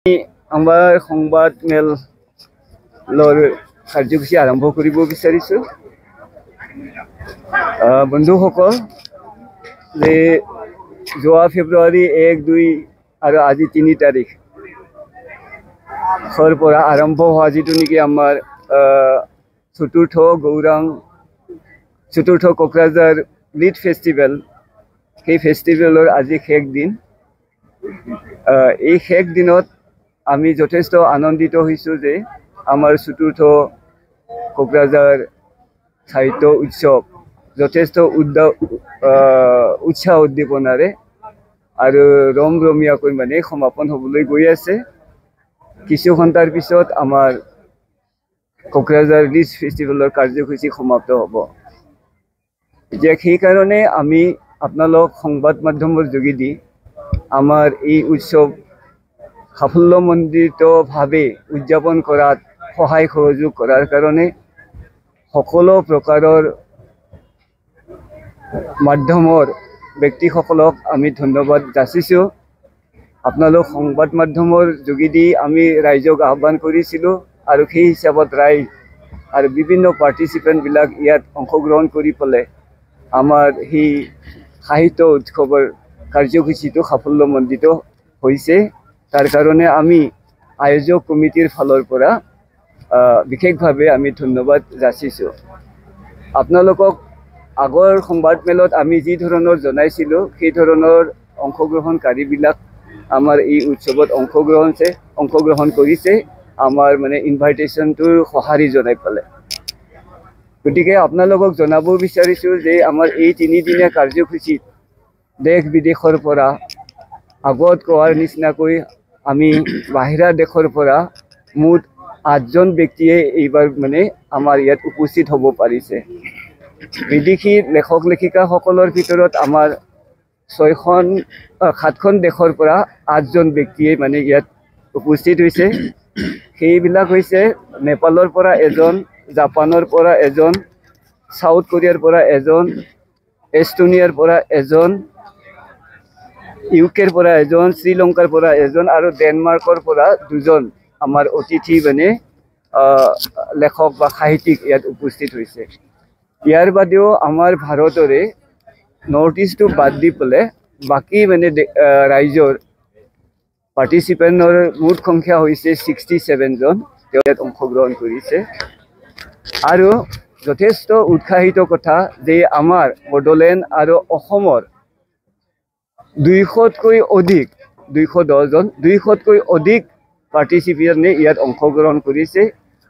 আমাৰ সংবাদ মেলৰ কাৰ্যসূচী আৰম্ভ কৰিব বিচাৰিছোঁ। বন্ধুসকল, যে যোৱা ফেব্ৰুৱাৰী 1, 2 আৰু আজি 3 তাৰিখৰ পৰা আৰম্ভ হোৱা যিটো নেকি আমাৰ চতুৰ্থ কোকৰাঝাৰ লিড ফেষ্টিভেল, সেই ফেষ্টিভেলৰ আজি শেষ দিন। এই শেষ দিনত আমি যথেষ্ট আনন্দিত হৈছোঁ যে আমাৰ চতুৰ্থ কোকৰাঝাৰ সাহিত্য উৎসৱ যথেষ্ট উৎসাহ উদ্দীপনাৰে আৰু ৰমৰমীয়াকৈ মানে সমাপন হ'বলৈ গৈ আছে। কিছু ঘণ্টাৰ পিছত আমাৰ কোকৰাঝাৰ লিড ফেষ্টিভেলৰ কাৰ্যসূচী সমাপ্ত হ'ব। এতিয়া সেইকাৰণে আমি আপোনালোক সংবাদ মাধ্যমৰ যোগেদি আমাৰ এই উৎসৱ সাফল্যমণ্ডিতভাৱে উদযাপন কৰাত সহায় সহযোগ কৰাৰ কাৰণে সকলো প্ৰকাৰৰ মাধ্যমৰ ব্যক্তিসকলক আমি ধন্যবাদ যাচিছোঁ। আপোনালোক সংবাদ মাধ্যমৰ যোগেদি আমি ৰাইজক আহ্বান কৰিছিলোঁ আৰু সেই হিচাপত ৰাইজ আৰু বিভিন্ন পাৰ্টিচিপেণ্টবিলাক ইয়াত অংশগ্ৰহণ কৰি পেলাই আমাৰ সেই সাহিত্য উৎসৱৰ কাৰ্যসূচীটো সাফল্যমণ্ডিত হৈছে। তাৰ কাৰণে আমি আয়োজক কমিটিৰ ফালৰ পৰা বিশেষভাৱে আমি ধন্যবাদ যাচিছোঁ। আপোনালোকক আগৰ সংবাদ মেলত আমি যি ধৰণৰ জনাইছিলোঁ সেই ধৰণৰ অংশগ্ৰহণকাৰীবিলাক আমাৰ এই উৎসৱত অংশগ্ৰহণ কৰিছে, আমাৰ মানে ইনভাইটেশ্যনটোৰ সঁহাৰি জনাই পেলাই। গতিকে আপোনালোকক জনাব বিচাৰিছোঁ যে আমাৰ এই 3 দিনীয়া কাৰ্যসূচীত দেশ বিদেশৰ পৰা আগত কোৱাৰ নিচিনাকৈ আমি বাহিৰা দেশৰ পৰা মুঠ 8জন ব্যক্তিয়ে এইবাৰ মানে আমাৰ ইয়াত উপস্থিত হ'ব পাৰিছে। বিদেশী লেখক লেখিকাসকলৰ ভিতৰত আমাৰ 7খন দেশৰ পৰা 8জন ব্যক্তিয়ে মানে ইয়াত উপস্থিত হৈছে। সেইবিলাক হৈছে নেপালৰ পৰা এজন, জাপানৰ পৰা এজন, সাউথ কোৰিয়াৰ পৰা এজন, এষ্টনিয়াৰ পৰা এজন, ইউকেৰ পৰা এজন, শ্ৰীলংকাৰ পৰা এজন আৰু ডেনমাৰ্কৰ পৰা 2জন আমাৰ অতিথি মানে লেখক বা সাহিত্যিক ইয়াত উপস্থিত হৈছে। ইয়াৰ বাদেও আমাৰ ভাৰতৰে নৰ্থ ইষ্টটো বাদ দি পেলাই বাকী মানে ৰাইজৰ পাৰ্টিচিপেণ্টৰ মুঠ সংখ্যা হৈছে 67জন। তেওঁ ইয়াত অংশগ্ৰহণ কৰিছে আৰু যথেষ্ট উৎসাহিত কথা যে আমাৰ বড়োলেণ্ড আৰু অসমৰ 200তকৈ অধিক 210তকৈ অধিক পাৰ্টিচিপেণ্টে ইয়াত অংশগ্ৰহণ কৰিছে।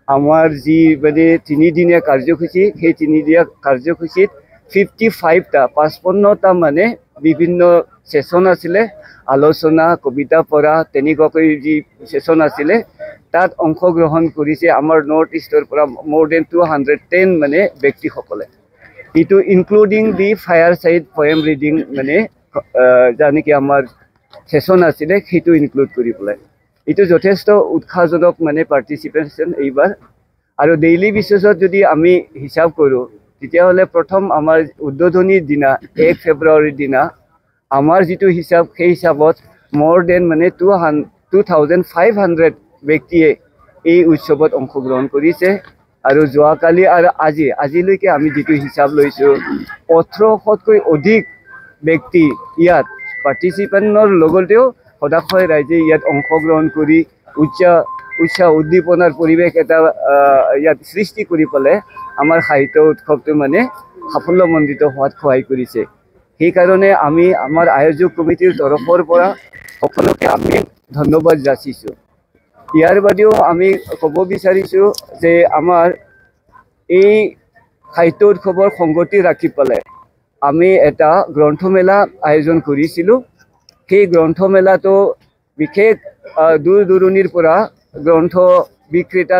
আমাৰ যি মানে 3 দিনীয়া কাৰ্যসূচী, সেই 3 দিনীয়া কাৰ্যসূচীত 55টা মানে বিভিন্ন ছেশ্যন আছিলে, আলোচনা, কবিতা পঢ়া, তেনেকুৱাকৈ যি ছেশ্যন আছিলে তাত অংশগ্ৰহণ কৰিছে আমাৰ নৰ্থ ইষ্টৰ পৰা more than 210 মানে ব্যক্তিসকলে। এইটো ইনক্লুডিং দি ফায়াৰ চাইড পয়েম ৰিডিং মানে যানেকি আমাৰ ছেশ্যন আছিলে সেইটো ইনক্লুড কৰি পেলাই। এইটো যথেষ্ট উৎসাহজনক মানে পাৰ্টিচিপেশ্যন এইবাৰ। আৰু ডেইলি বেচিছত যদি আমি হিচাপ কৰোঁ তেতিয়াহ'লে প্ৰথম আমাৰ উদ্বোধনীৰ দিনা 1 ফেব্ৰুৱাৰীৰ দিনা আমাৰ যিটো হিচাপ সেই হিচাপত more than মানে 2500 ব্যক্তিয়ে এই উৎসৱত অংশগ্ৰহণ কৰিছে। আৰু যোৱাকালি আৰু আজিলৈকে আমি যিটো হিচাপ লৈছোঁ 1800তকৈ অধিক ব্যক্তি ইয়াত পাৰ্টিচিপেণ্টৰ লগতেও সদাশয় ৰাইজে ইয়াত অংশগ্ৰহণ কৰি উৎসাহ উদ্দীপনাৰ পৰিৱেশ এটা ইয়াত সৃষ্টি কৰি পেলাই আমাৰ সাহিত্য উৎসৱটো মানে সাফল্যমণ্ডিত হোৱাত সহায় কৰিছে। সেইকাৰণে আমি আমাৰ আয়োজক কমিটিৰ তৰফৰ পৰা সকলোকে আমি ধন্যবাদ যাচিছোঁ। ইয়াৰ বাদেও আমি ক'ব বিচাৰিছোঁ যে আমাৰ এই সাহিত্য উৎসৱৰ সংগতি ৰাখি পেলাই আমি এটা গ্ৰন্থমেলা আয়োজন কৰিছিলোঁ। সেই গ্ৰন্থমেলাটো বিশেষ দূৰ দূৰণিৰ পৰা গ্ৰন্থ বিক্ৰেতা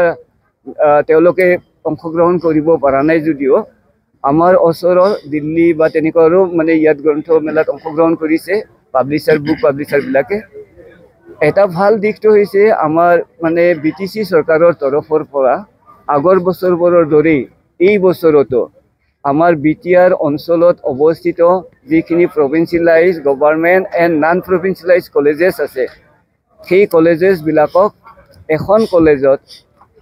তেওঁলোকে অংশগ্ৰহণ কৰিব পৰা নাই যদিও আমাৰ ওচৰৰ দিল্লী বা তেনেকুৱাৰো মানে ইয়াত গ্ৰন্থমেলাত অংশগ্ৰহণ কৰিছে বুক পাব্লিচাৰবিলাকে। এটা ভাল দিশটো হৈছে আমাৰ মানে BTC চৰকাৰৰ তৰফৰ পৰা আগৰ বছৰবোৰৰ দৰেই এই বছৰতো আমাৰ BTR অঞ্চলত অৱস্থিত যিখিনি প্ৰভিন্সিয়েলাইজ গভৰ্ণমেণ্ট এণ্ড নন প্ৰভিন্সিয়েলাইজ কলেজেছ আছে সেই কলেজেছবিলাকক এখন কলেজত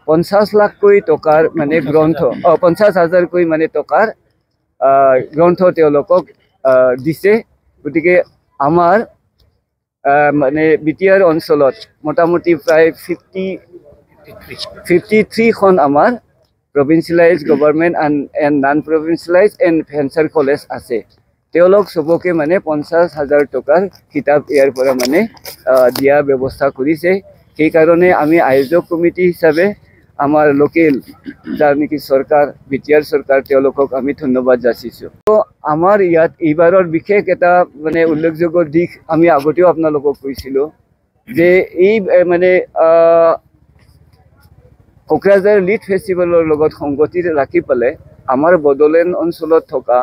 50 লাখকৈ টকাৰ মানে গ্ৰন্থ 50,000কৈ মানে টকাৰ গ্ৰন্থ তেওঁলোকক দিছে। গতিকে আমাৰ মানে বিটিআৰ অঞ্চলত মোটামুটি প্ৰায় 53খন আমাৰ provincialized government and non-provincialized and venture college আছে। তেওঁলোক সবকে মানে 50,000 টকাৰ কিতাপ ইয়াৰ পৰা মানে দিয়া ব্যৱস্থা কৰিছে। সেই কাৰণে আমি আয়োজক কমিটি হিচাপে আমাৰ লোকেল যাৰ নেকি চৰকাৰ বিটিআৰ চৰকাৰ তেওঁলোকক আমি ধন্যবাদ যাচিছোঁ। তো আমাৰ ইয়াত এইবাৰৰ বিশেষ এটা মানে উল্লেখযোগ্য দিশ আমি আগতেও আপোনালোকক কৈছিলোঁ যে এই মানে কোকৰাঝাৰ লিড ফেষ্টিভেলৰ লগত সংগতি ৰাখি পেলাই আমাৰ বড়োলেণ্ড অঞ্চলত থকা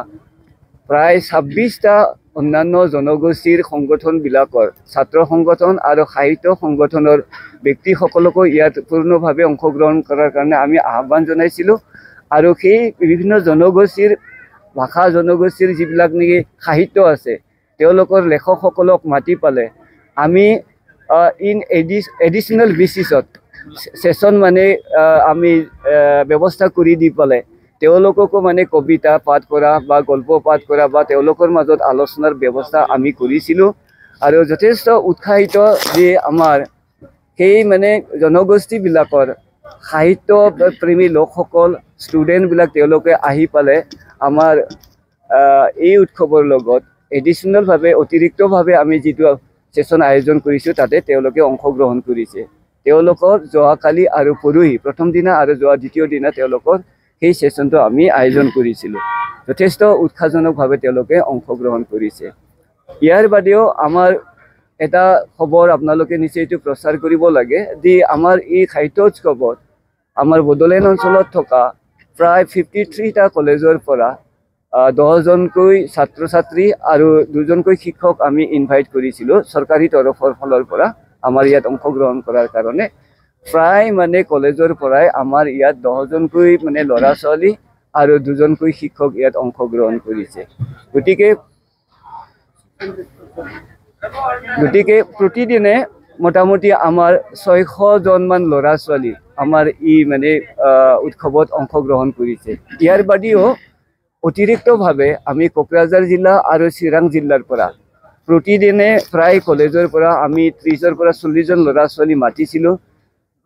প্ৰায় 26টা অন্যান্য জনগোষ্ঠীৰ সংগঠনবিলাকৰ ছাত্ৰ সংগঠন আৰু সাহিত্য সংগঠনৰ ব্যক্তিসকলকো ইয়াত পূৰ্ণভাৱে অংশগ্ৰহণ কৰাৰ কাৰণে আমি আহ্বান জনাইছিলোঁ। আৰু সেই বিভিন্ন জনগোষ্ঠীৰ ভাষা জনগোষ্ঠীৰ যিবিলাক নেকি সাহিত্য আছে তেওঁলোকৰ লেখকসকলক মাতি পালে আমি ইন এডিশ্যনেল বেচিছত সেশন মানে আমি ব্যৱস্থা কৰি দি পালে তেওঁলোককো মানে কবিতা পাঠ কৰা বা গল্প পাঠ কৰা বা তেওঁলোকৰ মাজত আলোচনাৰ ব্যৱস্থা আমি কৰিছিলোঁ। আৰু যথেষ্ট উৎসাহিত যে আমাৰ সেই মানে জনগোষ্ঠীবিলাকৰ সাহিত্য প্ৰেমী লোকসকল ষ্টুডেণ্টবিলাক তেওঁলোকে আহি পালে আমাৰ এই উৎসৱৰ লগত এডিশ্যনেলভাৱে অতিৰিক্তভাৱে আমি যিটো সেশন আয়োজন কৰিছোঁ তাতে তেওঁলোকে অংশগ্ৰহণ কৰিছে। তেওঁলোকৰ যোৱাকালি আৰু পৰহি প্ৰথম দিনা আৰু যোৱা দ্বিতীয় দিনা তেওঁলোকৰ সেই সেশনটো আমি আয়োজন কৰিছিলোঁ। যথেষ্ট উৎসাহজনকভাৱে তেওঁলোকে অংশগ্ৰহণ কৰিছে। ইয়াৰ বাদেও আমাৰ এটা খবৰ আপোনালোকে নিশ্চয় এইটো প্ৰচাৰ কৰিব লাগে যে আমাৰ এই সাহিত্য উৎসৱত আমাৰ বড়োলেণ্ড অঞ্চলত থকা প্ৰায় 53টা কলেজৰ পৰা 10জনকৈ ছাত্ৰ ছাত্ৰী আৰু 2জনকৈ শিক্ষক আমি ইনভাইট কৰিছিলোঁ চৰকাৰী তৰফৰ ফালৰ পৰা আমাৰ ইয়াত অংশগ্ৰহণ কৰাৰ কাৰণে। প্ৰায় মানে কলেজৰ পৰাই আমাৰ ইয়াত 10জনকৈ মানে ল'ৰা ছোৱালী আৰু 2জনকৈ শিক্ষক ইয়াত অংশগ্ৰহণ কৰিছে। গতিকে প্ৰতিদিনে মোটামুটি আমাৰ 600জনমান ল'ৰা ছোৱালী আমাৰ ই মানে উৎসৱত অংশগ্ৰহণ কৰিছে। ইয়াৰ বাদেও অতিৰিক্তভাৱে আমি কোকৰাঝাৰ জিলা আৰু চিৰাং জিলাৰ পৰা প্ৰতিদিনে প্ৰায় কলেজৰ পৰা আমি 30ৰ পৰা 40জন ল'ৰা ছোৱালী মাতিছিলোঁ।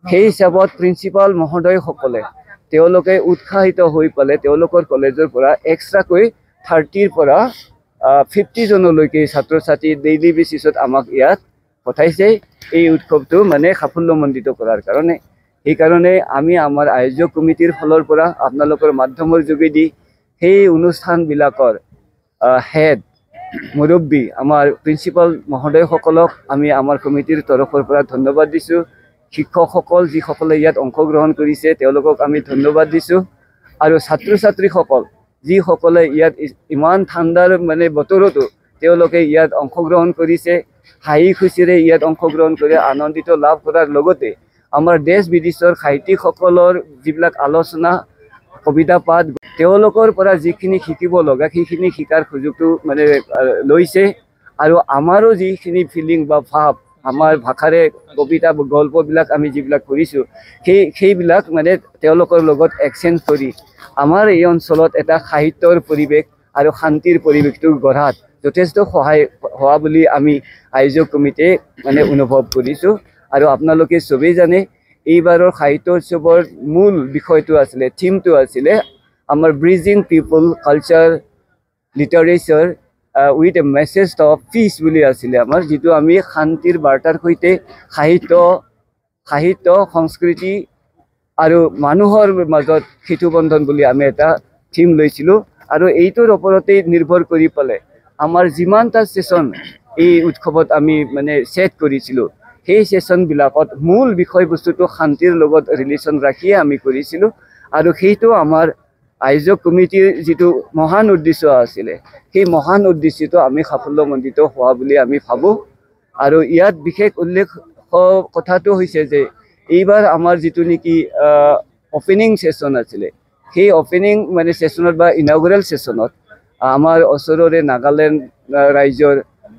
সেই হিচাপত প্ৰিন্সিপাল মহোদয়সকলে তেওঁলোকে উৎসাহিত হৈ পালে তেওঁলোকৰ কলেজৰ পৰা এক্সট্ৰাকৈ 30ৰ পৰা 50জনলৈকে ছাত্ৰ ছাত্ৰী ডেইলি বেচিছত আমাক ইয়াত পঠাইছে এই উৎসৱটো মানে সাফল্যমণ্ডিত কৰাৰ কাৰণে। সেইকাৰণে আমি আমাৰ আয়োজক কমিটিৰ ফালৰ পৰা আপোনালোকৰ মাধ্যমৰ যোগেদি সেই অনুষ্ঠানবিলাকৰ হেড মুৰব্বী আমাৰ প্ৰিন্সিপাল মহোদয়সকলক আমি আমাৰ কমিটিৰ তৰফৰ পৰা ধন্যবাদ দিছোঁ। শিক্ষকসকল যিসকলে ইয়াত অংশগ্ৰহণ কৰিছে তেওঁলোকক আমি ধন্যবাদ দিছোঁ। আৰু ছাত্ৰ ছাত্ৰীসকল যিসকলে ইয়াত ইমান ঠাণ্ডাৰ মানে বতৰতো তেওঁলোকে ইয়াত অংশগ্ৰহণ কৰিছে হাঁহি খুচিৰে ইয়াত অংশগ্ৰহণ কৰি আনন্দিত লাভ কৰাৰ লগতে আমাৰ দেশ বিদেশৰ সাহিত্যিকসকলৰ যিবিলাক আলোচনা কবিতা পাঠ তেওঁলোকৰ পৰা যিখিনি শিকিব লগা সেইখিনি শিকাৰ সুযোগটো মানে লৈছে। আৰু আমাৰো যিখিনি ফিলিং বা ভাৱ আমাৰ ভাষাৰে কবিতা গল্পবিলাক আমি যিবিলাক কৰিছোঁ সেইবিলাক মানে তেওঁলোকৰ লগত এক্সচেঞ্জ কৰি আমাৰ এই অঞ্চলত এটা সাহিত্যৰ পৰিৱেশ আৰু শান্তিৰ পৰিৱেশটো গঢ়াত যথেষ্ট সহায় হোৱা বুলি আমি আয়োজক কমিটিয়ে মানে অনুভৱ কৰিছোঁ। আৰু আপোনালোকে চবেই জানে এইবাৰৰ সাহিত্য উৎসৱৰ মূল বিষয়টো আছিলে থিমটো আছিলে আমাৰ bridging people culture literature with a message of peace বুলি আছিলে আমাৰ যিটো আমি শান্তিৰ বাৰ্তাৰ সৈতে সাহিত্য সংস্কৃতি আৰু মানুহৰ মাজত সেতুবন্ধন বুলি আমি এটা থিম লৈছিলোঁ। আৰু এইটোৰ ওপৰতেই নিৰ্ভৰ কৰি পেলাই আমাৰ যিমানটা সেশন এই উৎসৱত আমি মানে সেট কৰিছিলোঁ সেই সেশনবিলাকত মূল বিষয়বস্তুটো শান্তিৰ লগত ৰিলেশ্যন ৰাখিয়ে আমি কৰিছিলোঁ। আৰু সেইটো আমাৰ আয়োজক কমিটিৰ যিটো মহান উদ্দেশ্য আছিলে সেই মহান উদ্দেশ্যটো আমি সাফল্যমণ্ডিত হোৱা বুলি আমি ভাবোঁ। আৰু ইয়াত বিশেষ উল্লেখ কথাটো হৈছে যে এইবাৰ আমাৰ যিটো নেকি অপেনিং সেশন আছিলে সেই অপেনিং মানে সেশনত বা ইনাগুৰেল সেশনত আমাৰ ওচৰৰে নাগালেণ্ড ৰাজ্যৰ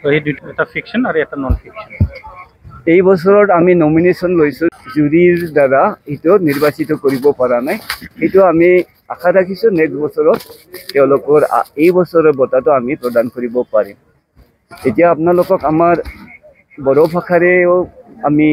তো এই দুইটা, এটা ফিকশন আৰ এটা নন ফিকশন। এই বছৰত আমি নমিনেশ্যন লৈছোঁ, জুৰিৰ দ্বাৰা এইটো নিৰ্বাচিত কৰিব পৰা নাই। সেইটো আমি আশা ৰাখিছোঁ নেক্সট বছৰত তেওঁলোকৰ এই বছৰৰ বঁটাটো আমি প্ৰদান কৰিব পাৰিম। এতিয়া আপোনালোকক আমাৰ বড়ো ভাষাৰেও আমি